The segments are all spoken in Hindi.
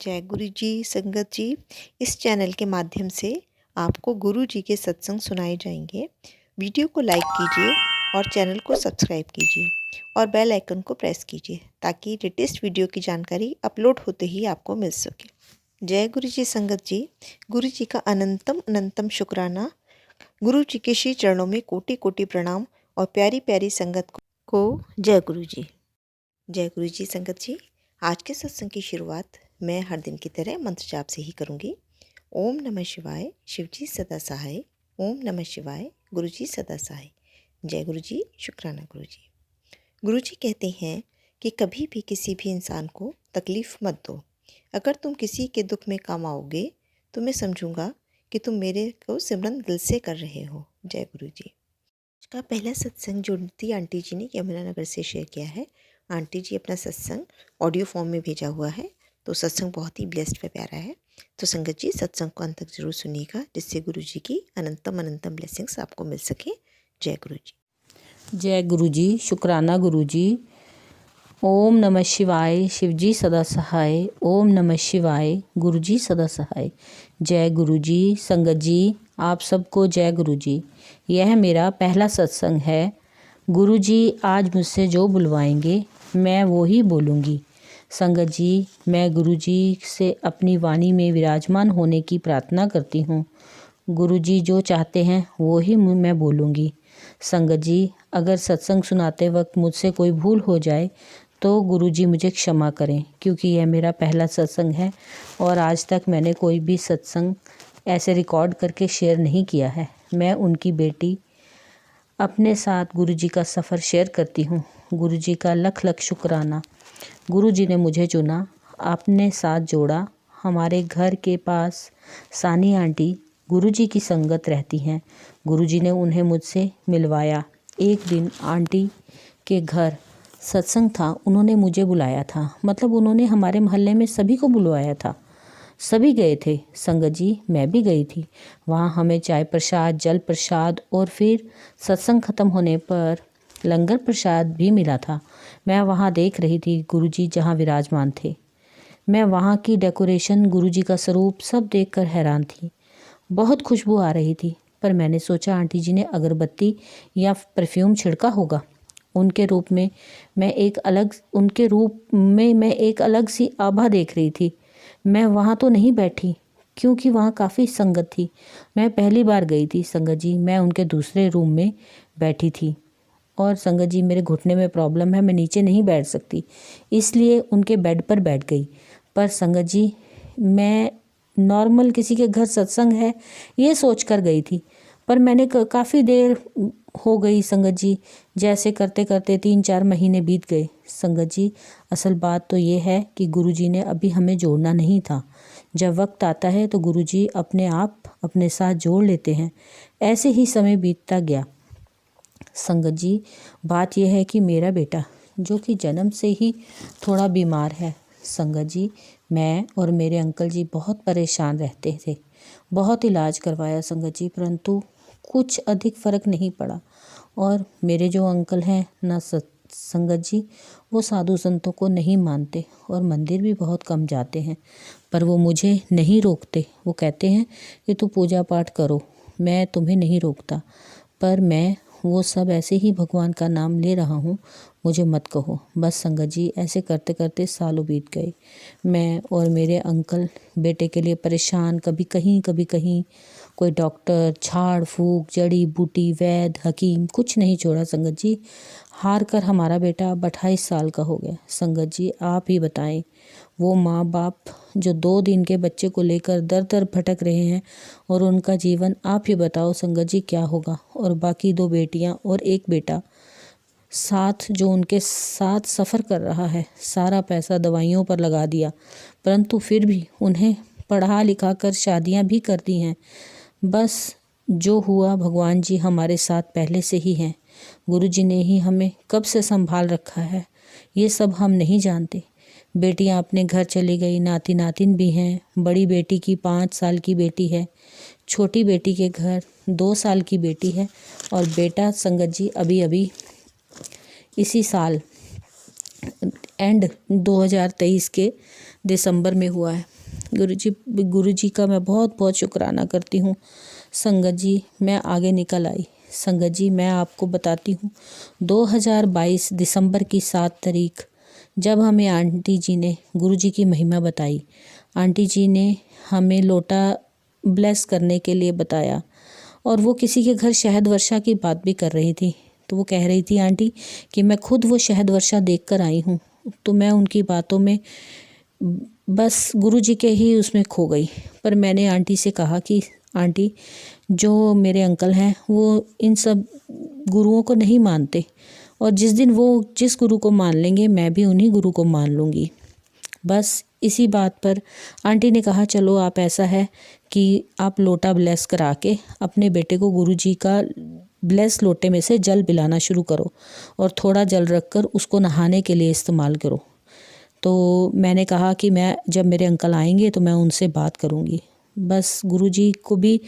जय गुरु जी संगत जी। इस चैनल के माध्यम से आपको गुरु जी के सत्संग सुनाए जाएंगे। वीडियो को लाइक कीजिए और चैनल को सब्सक्राइब कीजिए और बेल आइकन को प्रेस कीजिए ताकि लेटेस्ट वीडियो की जानकारी अपलोड होते ही आपको मिल सके। जय गुरु जी संगत जी। गुरु जी का अनंतम अनंतम शुक्राना। गुरु जी के श्री चरणों में कोटि कोटि प्रणाम और प्यारी प्यारी संगत को जय गुरु जी। जय गुरु जी संगत जी। आज के सत्संग की शुरुआत मैं हर दिन की तरह मंत्र जाप से ही करूँगी। ओम नमः शिवाय, शिव जी सदा सहाय। ओम नमः शिवाय, गुरु जी सदा सहाय। जय गुरु जी, शुक्राना गुरु जी। गुरु जी कहते हैं कि कभी भी किसी भी इंसान को तकलीफ़ मत दो। अगर तुम किसी के दुख में काम आओगे तो मैं समझूंगा कि तुम मेरे को सिमरन दिल से कर रहे हो। जय गुरु जी। आज का पहला सत्संग ज्योति आंटी जी ने यमुनानगर से शेयर किया है। आंटी जी अपना सत्संग ऑडियो फॉर्म में भेजा हुआ है, तो सत्संग बहुत ही ब्लेस्ड व प्यारा है। तो संगत जी सत्संग को अंत तक जरूर सुनिएगा, जिससे गुरु जी की अनंतम अनंतम ब्लेसिंग्स आपको मिल सके। जय गुरु जी। जय गुरु जी, शुक्राना गुरु जी। ओम नमः शिवाय, शिव जी सदा सहाय। ओम नमः शिवाय, गुरु जी सदा सहाय। जय गुरु जी संगत जी, आप सबको जय गुरु जी। यह मेरा पहला सत्संग है। गुरु जी आज मुझसे जो बुलवाएंगे मैं वो ही बोलूँगी। संगत जी, मैं गुरु जी से अपनी वाणी में विराजमान होने की प्रार्थना करती हूँ। गुरु जी जो चाहते हैं वो ही मैं बोलूँगी। संगत जी, अगर सत्संग सुनाते वक्त मुझसे कोई भूल हो जाए तो गुरु जी मुझे क्षमा करें, क्योंकि यह मेरा पहला सत्संग है और आज तक मैंने कोई भी सत्संग ऐसे रिकॉर्ड करके शेयर नहीं किया है। मैं उनकी बेटी अपने साथ गुरु जी का सफ़र शेयर करती हूँ। गुरु जी का लख लख शुक्राना। गुरु जी ने मुझे चुना, अपने साथ जोड़ा। हमारे घर के पास सानी आंटी गुरु जी की संगत रहती हैं। गुरु जी ने उन्हें मुझसे मिलवाया। एक दिन आंटी के घर सत्संग था, उन्होंने मुझे बुलाया था। मतलब उन्होंने हमारे मोहल्ले में सभी को बुलवाया था, सभी गए थे। संगत जी मैं भी गई थी। वहाँ हमें चाय प्रसाद, जल प्रसाद और फिर सत्संग खत्म होने पर लंगर प्रसाद भी मिला था। मैं वहाँ देख रही थी गुरु जी जहाँ विराजमान थे। मैं वहाँ की डेकोरेशन, गुरु जी का स्वरूप सब देखकर हैरान थी। बहुत खुशबू आ रही थी, पर मैंने सोचा आंटी जी ने अगरबत्ती या परफ्यूम छिड़का होगा। उनके रूप में मैं एक अलग सी आभा देख रही थी। मैं वहाँ तो नहीं बैठी क्योंकि वहाँ काफ़ी संगत थी। मैं पहली बार गई थी संगत जी। मैं उनके दूसरे रूम में बैठी थी और संगत जी मेरे घुटने में प्रॉब्लम है, मैं नीचे नहीं बैठ सकती, इसलिए उनके बेड पर बैठ गई। पर संगत जी मैं नॉर्मल किसी के घर सत्संग है ये सोच कर गई थी, पर मैंने काफ़ी देर हो गई संगत जी। जैसे करते करते 3-4 महीने बीत गए। संगत जी असल बात तो ये है कि गुरु जी ने अभी हमें जोड़ना नहीं था। जब वक्त आता है तो गुरु जी अपने आप अपने साथ जोड़ लेते हैं। ऐसे ही समय बीतता गया। संगत जी बात यह है कि मेरा बेटा जो कि जन्म से ही थोड़ा बीमार है। संगत जी मैं और मेरे अंकल जी बहुत परेशान रहते थे। बहुत इलाज करवाया संगत जी, परंतु कुछ अधिक फ़र्क नहीं पड़ा। और मेरे जो अंकल हैं ना संगत जी, वो साधु संतों को नहीं मानते और मंदिर भी बहुत कम जाते हैं, पर वो मुझे नहीं रोकते। वो कहते हैं कि तू पूजा पाठ करो, मैं तुम्हें नहीं रोकता, पर मैं वो सब ऐसे ही भगवान का नाम ले रहा हूँ, मुझे मत कहो। बस संगत जी ऐसे करते करते सालों बीत गए। मैं और मेरे अंकल बेटे के लिए परेशान, कभी कहीं कोई डॉक्टर, झाड़ फूक, जड़ी बूटी, वैद्य, हकीम कुछ नहीं छोड़ा संगत जी। हार कर हमारा बेटा अब 28 साल का हो गया। संगत जी आप ही बताएं, वो माँ बाप जो 2 दिन के बच्चे को लेकर दर दर भटक रहे हैं और उनका जीवन आप ही बताओ संगत जी क्या होगा। और बाकी 2 बेटियाँ और 1 बेटा साथ जो उनके साथ सफ़र कर रहा है। सारा पैसा दवाइयों पर लगा दिया, परंतु फिर भी उन्हें पढ़ा लिखा कर शादियाँ भी कर दी हैं। बस जो हुआ भगवान जी हमारे साथ पहले से ही हैं। गुरु जी ने ही हमें कब से संभाल रखा है ये सब हम नहीं जानते। बेटियां अपने घर चली गई, नाती नातिन भी हैं। बड़ी बेटी की 5 साल की बेटी है, छोटी बेटी के घर 2 साल की बेटी है और बेटा संगत जी अभी इसी साल एंड 2023 के दिसंबर में हुआ है। गुरुजी का मैं बहुत बहुत शुक्राना करती हूँ। संगत जी, मैं आगे निकल आई। संगत जी, मैं आपको बताती हूँ, 2022 दिसंबर की 7 तारीख जब हमें आंटी जी ने गुरुजी की महिमा बताई, आंटी जी ने हमें लोटा ब्लेस करने के लिए बताया, और वो किसी के घर शहद वर्षा की बात भी कर रही थी। तो वो कह रही थी आंटी कि मैं खुद वो शहद वर्षा देख कर आई हूँ। तो मैं उनकी बातों में बस गुरुजी के ही उसमें खो गई। पर मैंने आंटी से कहा कि आंटी, जो मेरे अंकल हैं वो इन सब गुरुओं को नहीं मानते, और जिस दिन वो जिस गुरु को मान लेंगे मैं भी उन्हीं गुरु को मान लूँगी। बस इसी बात पर आंटी ने कहा, चलो आप ऐसा है कि आप लोटा ब्लेस करा के अपने बेटे को गुरुजी का ब्लेस लोटे में से जल पिलाना शुरू करो, और थोड़ा जल रखकर उसको नहाने के लिए इस्तेमाल करो। तो मैंने कहा कि मैं जब मेरे अंकल आएंगे तो मैं उनसे बात करूँगी। बस गुरुजी को भी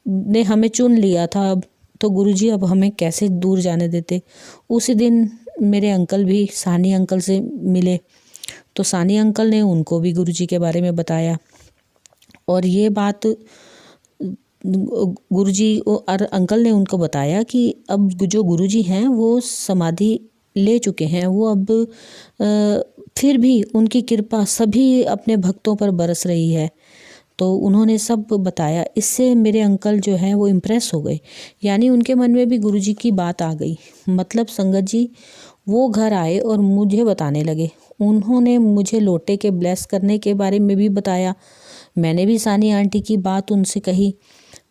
ने हमें चुन लिया था अब, तो गुरुजी अब हमें कैसे दूर जाने देते। उसी दिन मेरे अंकल भी सानी अंकल से मिले, तो सानी अंकल ने उनको भी गुरुजी के बारे में बताया, और ये बात गुरुजी और अंकल ने उनको बताया कि अब जो गुरुजी हैं वो समाधि ले चुके हैं, वो अब फिर भी उनकी कृपा सभी अपने भक्तों पर बरस रही है। तो उन्होंने सब बताया। इससे मेरे अंकल जो हैं वो इम्प्रेस हो गए, यानी उनके मन में भी गुरुजी की बात आ गई। मतलब संगत जी, वो घर आए और मुझे बताने लगे। उन्होंने मुझे लोटे के ब्लेस करने के बारे में भी बताया। मैंने भी सानी आंटी की बात उनसे कही।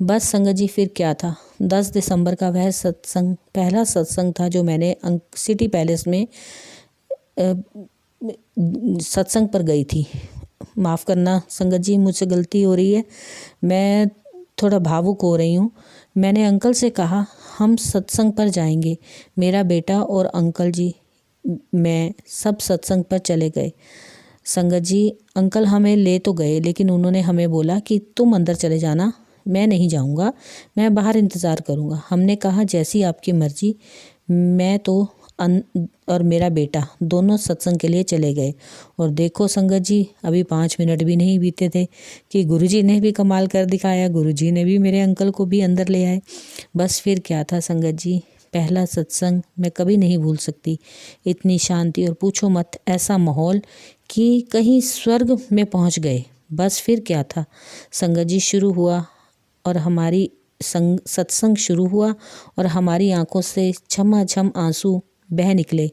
बस संगत जी, फिर क्या था, 10 दिसंबर का वह सत्संग पहला सत्संग था जो मैंने सिटी पैलेस में सत्संग पर गई थी। माफ़ करना संगत जी, मुझसे गलती हो रही है, मैं थोड़ा भावुक हो रही हूँ। मैंने अंकल से कहा हम सत्संग पर जाएंगे। मेरा बेटा और अंकल जी, मैं सब सत्संग पर चले गए। संगत जी, अंकल हमें ले तो गए, लेकिन उन्होंने हमें बोला कि तुम अंदर चले जाना, मैं नहीं जाऊंगा, मैं बाहर इंतज़ार करूंगा। हमने कहा जैसी आपकी मर्जी। मैं तो और मेरा बेटा दोनों सत्संग के लिए चले गए। और देखो संगत जी, अभी 5 मिनट भी नहीं बीते थे कि गुरुजी ने भी कमाल कर दिखाया। गुरुजी ने भी मेरे अंकल को भी अंदर ले आए। बस फिर क्या था संगत जी, पहला सत्संग मैं कभी नहीं भूल सकती। इतनी शांति, और पूछो मत ऐसा माहौल कि कहीं स्वर्ग में पहुंच गए। बस फिर क्या था संगत जी, शुरू हुआ और हमारी सत्संग शुरू हुआ और हमारी आंखों से छमाछम आंसू बह निकले।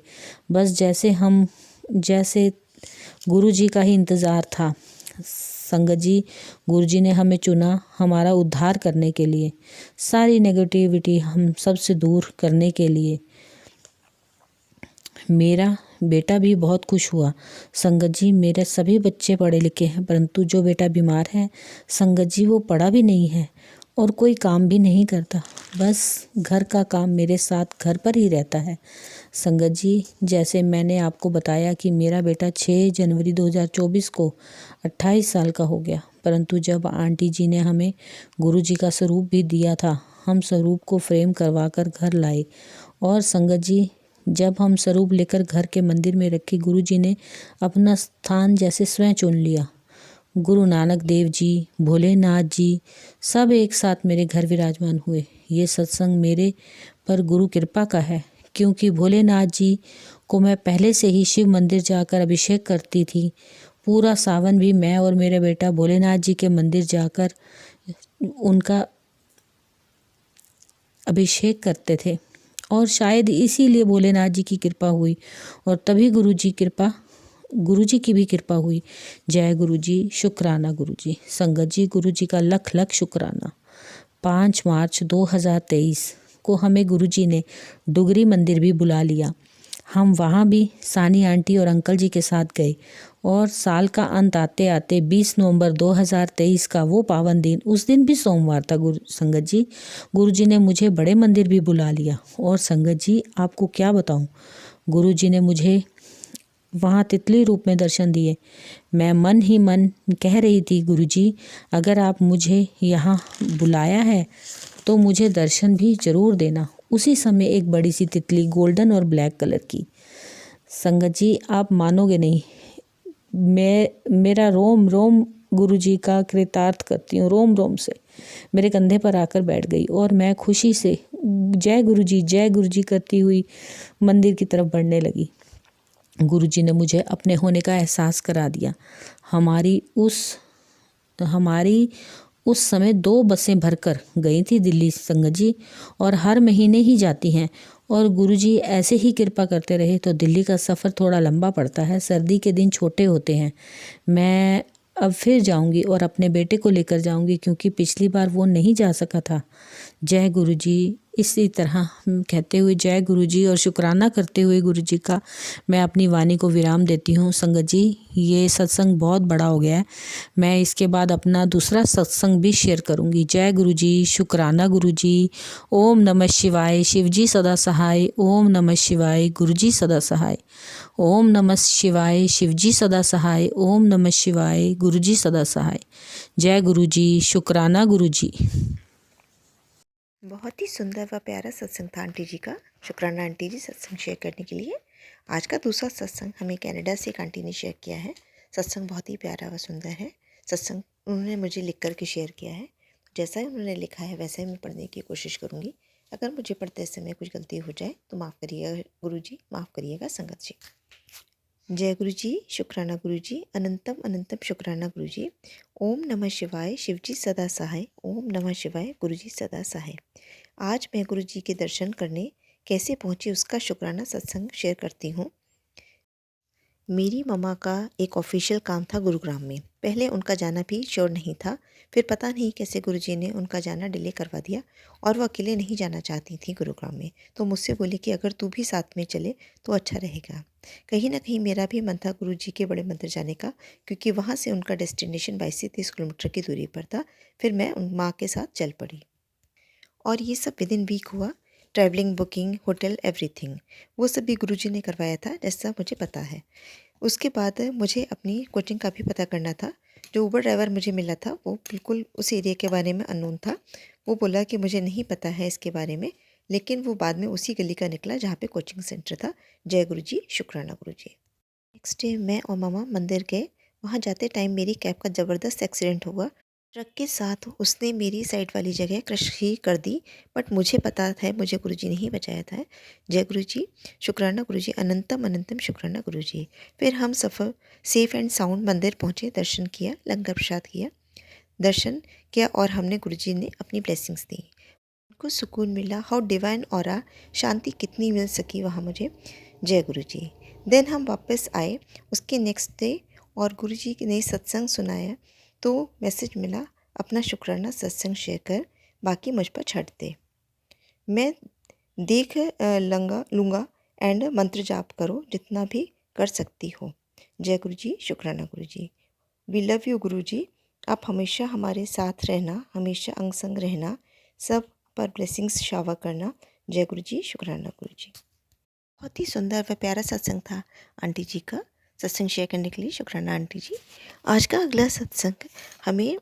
बस जैसे गुरुजी का ही इंतज़ार था। संगत जी, गुरुजी ने हमें चुना हमारा उद्धार करने के लिए, सारी नेगेटिविटी हम सबसे दूर करने के लिए। मेरा बेटा भी बहुत खुश हुआ। संगत जी, मेरे सभी बच्चे पढ़े लिखे हैं, परंतु जो बेटा बीमार है संगत जी, वो पढ़ा भी नहीं है और कोई काम भी नहीं करता। बस घर का काम मेरे साथ घर पर ही रहता है। संगत जी, जैसे मैंने आपको बताया कि मेरा बेटा 6 जनवरी 2024 को 28 साल का हो गया, परंतु जब आंटी जी ने हमें गुरुजी का स्वरूप भी दिया था, हम स्वरूप को फ्रेम करवा कर घर लाए। और संगत जी, जब हम स्वरूप लेकर घर के मंदिर में रखे, गुरुजी ने अपना स्थान जैसे स्वयं चुन लिया। गुरु नानक देव जी, भोलेनाथ जी सब एक साथ मेरे घर विराजमान हुए। ये सत्संग मेरे पर गुरु कृपा का है, क्योंकि भोलेनाथ जी को मैं पहले से ही शिव मंदिर जाकर अभिषेक करती थी। पूरा सावन भी मैं और मेरा बेटा भोलेनाथ जी के मंदिर जाकर उनका अभिषेक करते थे, और शायद इसीलिए भोलेनाथ जी की कृपा हुई, और तभी गुरुजी की भी कृपा हुई। जय गुरुजी, शुक्राना गुरुजी। संगत जी, गुरुजी का लख लख शुक्राना। 5 मार्च 2023 को हमें गुरुजी ने डुगरी मंदिर भी बुला लिया। हम वहाँ भी सानी आंटी और अंकल जी के साथ गए, और साल का अंत आते आते 20 नवंबर 2023 का वो पावन दिन, उस दिन भी सोमवार था संगत जी, गुरुजी ने मुझे बड़े मंदिर भी बुला लिया। और संगत जी, आपको क्या बताऊं, गुरुजी ने मुझे वहाँ तितली रूप में दर्शन दिए। मैं मन ही मन कह रही थी, गुरुजी अगर आप मुझे यहाँ बुलाया है तो मुझे दर्शन भी जरूर देना। उसी समय एक बड़ी सी तितली, गोल्डन और ब्लैक कलर की। संगत जी, आप मानोगे नहीं, मेरा रोम रोम गुरुजी का कृतार्थ करती हूँ रोम रोम से। मेरे कंधे पर आकर बैठ गई और मैं खुशी से जय गुरुजी करती हुई मंदिर की तरफ बढ़ने लगी। गुरुजी ने मुझे अपने होने का एहसास करा दिया। हमारी उस समय 2 बसें भरकर गई थी दिल्ली संगत जी, और हर महीने ही जाती हैं। और गुरुजी ऐसे ही कृपा करते रहे तो दिल्ली का सफ़र थोड़ा लंबा पड़ता है, सर्दी के दिन छोटे होते हैं। मैं अब फिर जाऊंगी और अपने बेटे को लेकर जाऊंगी, क्योंकि पिछली बार वो नहीं जा सका था। जय गुरुजी। इसी तरह कहते हुए जय गुरुजी और शुक्राना करते हुए गुरुजी का मैं अपनी वाणी को विराम देती हूँ। संगत जी, ये सत्संग बहुत बड़ा हो गया है, मैं इसके बाद अपना दूसरा सत्संग भी शेयर करूँगी। जय गुरुजी, शुक्राना गुरुजी। ओम नमः शिवाय, शिवजी सदा सहाय। ओम नमः शिवाय, गुरुजी सदा सहाय। ओम नमः शिवाय, शिवजी सदा सहाय। ओम नमः शिवाय, गुरुजी सदा सहाय। जय गुरुजी, शुक्राना गुरुजी। बहुत ही सुंदर व प्यारा सत्संग था आंटी जी का। शुक्राना आंटी जी सत्संग शेयर करने के लिए। आज का दूसरा सत्संग हमें कनाडा से एक आंटी ने शेयर किया है। सत्संग बहुत ही प्यारा व सुंदर है। सत्संग उन्होंने मुझे लिख कर के शेयर किया है। जैसा ही उन्होंने लिखा है वैसा ही मैं पढ़ने की कोशिश करूँगी। अगर मुझे पढ़ते समय कुछ गलती हो जाए तो माफ़ करिएगा गुरुजी, माफ़ करिएगा संगत जी। जय गुरुजी, शुक्राना गुरुजी, अनंतम अनंतम शुक्राना गुरुजी। ओम नमः शिवाय, शिवजी सदा सहाय। ओम नमः शिवाय, गुरुजी सदा सहाय। आज मैं गुरुजी के दर्शन करने कैसे पहुंची उसका शुक्राना सत्संग शेयर करती हूँ। मेरी मम्मा का एक ऑफिशियल काम था गुरुग्राम में। पहले उनका जाना भी श्योर नहीं था, फिर पता नहीं कैसे गुरुजी ने उनका जाना डिले करवा दिया और वो अकेले नहीं जाना चाहती थी गुरुग्राम में। तो मुझसे बोली कि अगर तू भी साथ में चले तो अच्छा रहेगा। कहीं ना कहीं मेरा भी मन था गुरुजी के बड़े मंदिर जाने का, क्योंकि वहाँ से उनका डेस्टिनेशन 22 से 30 किलोमीटर की दूरी पर था। फिर मैं उन माँ के साथ चल पड़ी और ये सब विद इन वीक हुआ। ट्रैवलिंग, बुकिंग, होटल, एवरीथिंग वो सब भी गुरुजी ने करवाया था, जैसा मुझे पता है। उसके बाद मुझे अपनी कोचिंग का भी पता करना था। जो ऊबर ड्राइवर मुझे मिला था वो बिल्कुल उस एरिया के बारे में अननोन था। वो बोला कि मुझे नहीं पता है इसके बारे में, लेकिन वो बाद में उसी गली का निकला जहाँ पे कोचिंग सेंटर था। जय गुरुजी, शुक्राना गुरुजी। नेक्स्ट डे मैं और मामा मंदिर गए। वहाँ जाते टाइम मेरी कैब का ज़बरदस्त एक्सीडेंट हुआ। ट्रक के साथ उसने मेरी साइड वाली जगह क्रश ही कर दी, बट मुझे पता था मुझे गुरुजी ने ही बचाया था। जय गुरुजी, शुक्राना गुरुजी, अनंतम अनंतम शुक्राना गुरुजी। फिर हम सफ़र सेफ़ एंड साउंड मंदिर पहुँचे, दर्शन किया, लंगर प्रसाद किया, दर्शन किया और हमने गुरुजी ने अपनी ब्लेसिंग्स दी। उनको सुकून मिला। हाउ डिवाइन ऑरा, शांति कितनी मिल सकी वहाँ मुझे। जय गुरुजी। देन हम वापस आए उसके नेक्स्ट डे और गुरुजी ने सत्संग सुनाया तो मैसेज मिला, अपना शुक्राना सत्संग शेयर कर, बाकी मुझ पर छੱਡ दे। मैं देख लूँगा एंड मंत्र जाप करो जितना भी कर सकती हो। जय गुरुजी, शुक्राना गुरुजी। वी लव यू गुरुजी। आप हमेशा हमारे साथ रहना, हमेशा अंग संग रहना, सब पर ब्लेसिंग्स शावर करना। जय गुरुजी, शुक्राना गुरुजी। बहुत ही सुंदर व प्यारा सत्संग था आंटी जी का। सत्संग शेयर करने के लिए शुक्राना आंटी जी। आज का अगला सत्संग हमें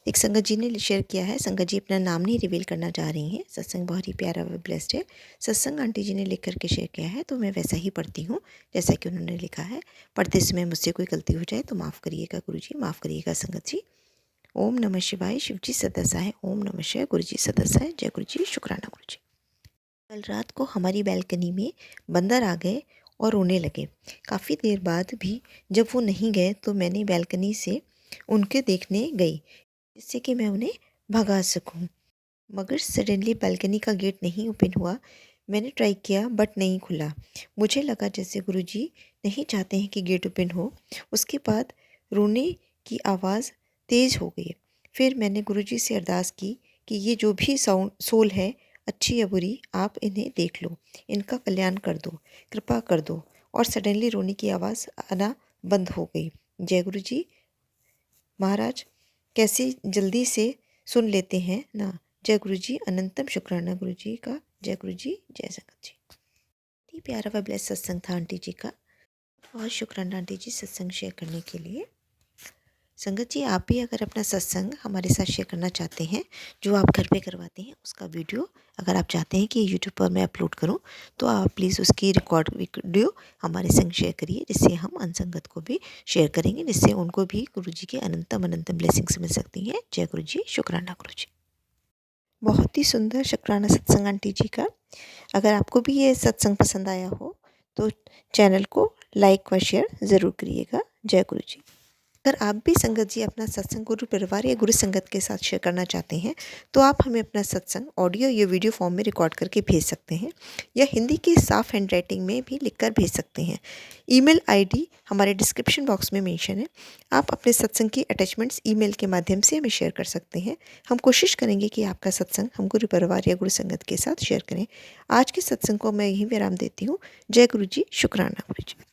एक संगत जी ने शेयर किया है। संगत जी अपना नाम नहीं रिवील करना चाह रही हैं। सत्संग बहुत ही प्यारा व ब्लेस्ड है। सत्संग आंटी जी ने लिख करके शेयर किया है तो मैं वैसा ही पढ़ती हूँ जैसा कि उन्होंने लिखा है। पढ़ते समय मुझसे कोई गलती हो जाए तो माफ़ करिएगा गुरुजी, माफ़ करिएगा संगत जी। ओम नमः शिवाय, शिवजी सदा सहाय। ओम नमः शिवाय, गुरुजी सदा सहाय। जय गुरुजी, शुक्राना गुरुजी। कल रात को हमारी बालकनी में बंदर आ गए और रोने लगे। काफ़ी देर बाद भी जब वो नहीं गए तो मैंने बालकनी से उनके देखने गई जिससे कि मैं उन्हें भगा सकूं। मगर सडनली बालकनी का गेट नहीं ओपन हुआ। मैंने ट्राई किया बट नहीं खुला। मुझे लगा जैसे गुरुजी नहीं चाहते हैं कि गेट ओपन हो। उसके बाद रोने की आवाज़ तेज़ हो गई। फिर मैंने गुरुजी से अरदास की कि ये जो भी साउंड सोल है, अच्छी या बुरी, आप इन्हें देख लो, इनका कल्याण कर दो, कृपा कर दो। और सडनली रोने की आवाज़ आना बंद हो गई। जय गुरुजी महाराज, कैसे जल्दी से सुन लेते हैं ना। जय गुरुजी, अनंतम शुक्राना गुरुजी का। जय गुरुजी, जय संगत जी। बहुत ही प्यारा व ब्लेस सत्संग था आंटी जी का। बहुत शुक्राना आंटी जी सत्संग शेयर करने के लिए। संगत जी, आप भी अगर अपना सत्संग हमारे साथ शेयर करना चाहते हैं, जो आप घर पे करवाते हैं उसका वीडियो अगर आप चाहते हैं कि यूट्यूब पर मैं अपलोड करूं, तो आप प्लीज़ उसकी रिकॉर्ड वीडियो हमारे संग शेयर करिए, जिससे हम अनसंगत को भी शेयर करेंगे, जिससे उनको भी गुरु जी की अनंतम अनंतम ब्लेसिंग्स मिल सकती हैं। जय गुरु जी, शुक्राना गुरु जी। बहुत ही सुंदर शुक्राना सत्संग आंटी जी का। अगर आपको भी ये सत्संग पसंद आया हो तो चैनल को लाइक व शेयर ज़रूर करिएगा। जय गुरु जी। अगर आप भी संगत जी अपना सत्संग गुरु परिवार या गुरु संगत के साथ शेयर करना चाहते हैं, तो आप हमें अपना सत्संग ऑडियो या वीडियो फॉर्म में रिकॉर्ड करके भेज सकते हैं, या हिंदी की साफ हैंड राइटिंग में भी लिखकर भेज सकते हैं। ईमेल आईडी हमारे डिस्क्रिप्शन बॉक्स में मेंशन है। आप अपने सत्संग की अटैचमेंट्स ईमेल के माध्यम से हमें शेयर कर सकते हैं। हम कोशिश करेंगे कि आपका सत्संग हम गुरु परिवार या गुरु संगत के साथ शेयर करें। आज के सत्संग को मैं यहीं विराम देती हूँ। जय गुरु जी, शुक्राना गुरु जी।